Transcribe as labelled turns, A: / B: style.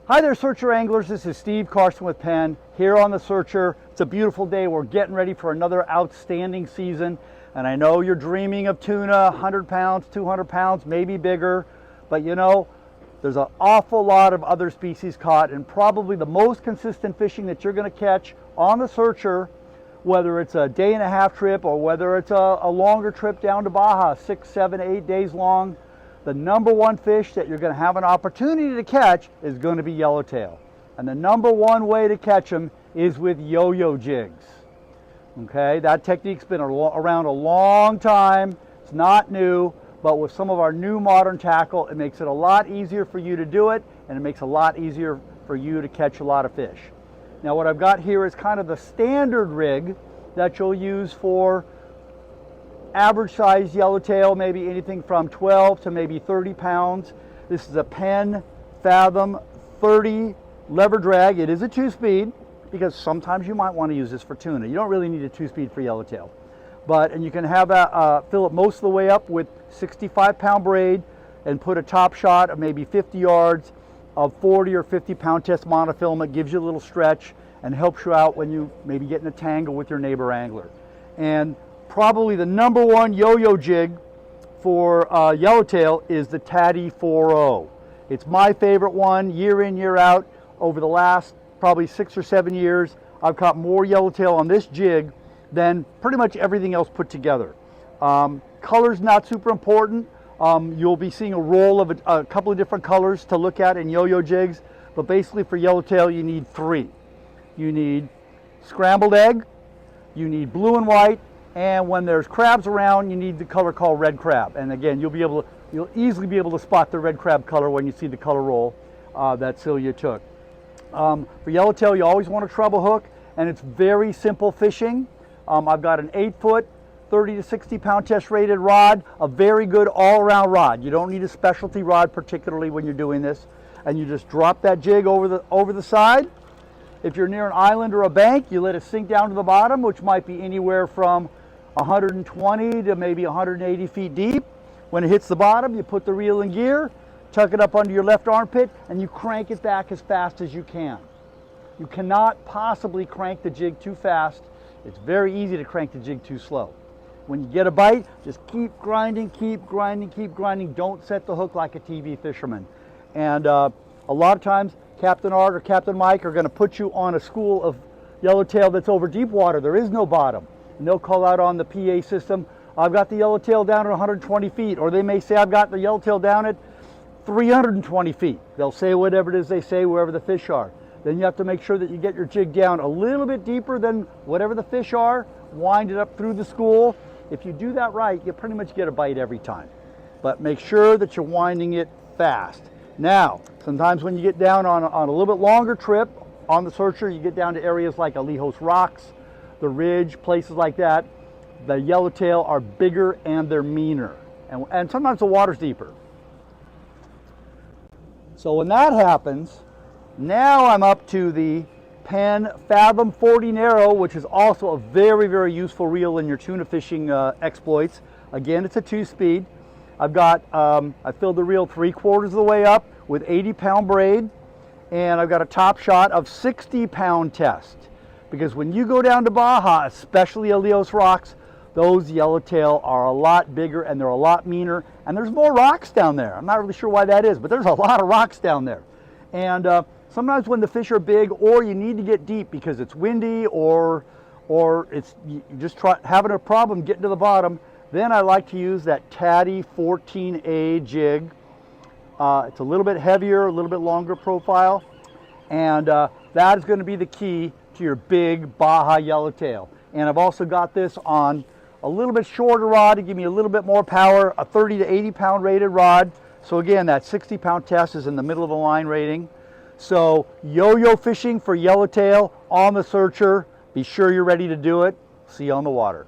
A: Hi there, Searcher Anglers. This is Steve Carson with Penn here on the Searcher. It's a beautiful day. We're getting ready for another outstanding season. And I know you're dreaming of tuna, 100 pounds, 200 pounds, maybe bigger. But you know, there's an awful lot of other species caught, and probably the most consistent fishing that you're going to catch on the Searcher, whether it's a day and a half trip or whether it's a longer trip down to Baja, 6, 7, 8 days long, the number one fish that you're going to have an opportunity to catch is going to be yellowtail. And the number one way to catch them is with yo-yo jigs. Okay, that technique's been around a long time. It's not new, but with some of our new modern tackle, it makes it a lot easier for you to do it, and it makes it a lot easier for you to catch a lot of fish. Now what I've got here is kind of the standard rig that you'll use for average size yellowtail, maybe anything from 12 to maybe 30 pounds. This is a Penn Fathom 30 lever drag. It is a 2-speed because sometimes you might want to use this for tuna. You don't really need a 2-speed for yellowtail. And you can have fill it most of the way up with 65-pound braid and put a top shot of maybe 50 yards of 40 or 50-pound test monofilament. It gives you a little stretch and helps you out when you maybe get in a tangle with your neighbor angler. And probably the number one yo-yo jig for yellowtail is the Tatty 4.0. It's my favorite one, year in, year out. Over the last probably 6 or 7 years, I've caught more yellowtail on this jig than pretty much everything else put together. Color's not super important. You'll be seeing a roll of a couple of different colors to look at in yo-yo jigs, but basically for yellowtail you need 3. You need scrambled egg, you need blue and white, and when there's crabs around, you need the color called red crab. And again, you'll easily be able to spot the red crab color when you see the color roll that Celia took. For yellowtail, you always want a treble hook, and it's very simple fishing. I've got an 8-foot, 30 to 60 pound test rated rod, a very good all-around rod. You don't need a specialty rod, particularly when you're doing this. And you just drop that jig over the side. If you're near an island or a bank, you let it sink down to the bottom, which might be anywhere from 120 to maybe 180 feet deep. When it hits the bottom, you put the reel in gear, tuck it up under your left armpit, and you crank it back as fast as you can. You cannot possibly crank the jig too fast. It's very easy to crank the jig too slow. When you get a bite, just keep grinding, keep grinding, keep grinding. Don't set the hook like a TV fisherman. And a lot of times, Captain Art or Captain Mike are going to put you on a school of yellowtail that's over deep water. There is no bottom. And they'll call out on the PA system, I've got the yellowtail down at 120 feet. Or they may say, I've got the yellowtail down at 320 feet. They'll say whatever it is they say, wherever the fish are. Then you have to make sure that you get your jig down a little bit deeper than whatever the fish are, wind it up through the school. If you do that right, you pretty much get a bite every time. But make sure that you're winding it fast. Now, sometimes when you get down on a little bit longer trip on the Searcher, you get down to areas like Alejos Rocks, the Ridge, places like that. The yellowtail are bigger and they're meaner. And sometimes the water's deeper. So when that happens, now I'm up to the Penn Fathom 40 Narrow, which is also a very, very useful reel in your tuna fishing exploits. Again, it's a 2-speed. I filled the reel 3/4 of the way up with 80-pound braid, and I've got a top shot of 60-pound test. Because when you go down to Baja, especially Alejos Rocks, those yellowtail are a lot bigger and they're a lot meaner, and there's more rocks down there. I'm not really sure why that is, but there's a lot of rocks down there. And sometimes when the fish are big, or you need to get deep because it's windy, or you're just having a problem getting to the bottom, then I like to use that Tatty 14A jig. It's a little bit heavier, a little bit longer profile, and that is going to be the key to your big Baja yellowtail. And I've also got this on a little bit shorter rod to give me a little bit more power, a 30 to 80 pound rated rod. So again, that 60-pound test is in the middle of the line rating. So yo-yo fishing for yellowtail on the Searcher. Be sure you're ready to do it. See you on the water.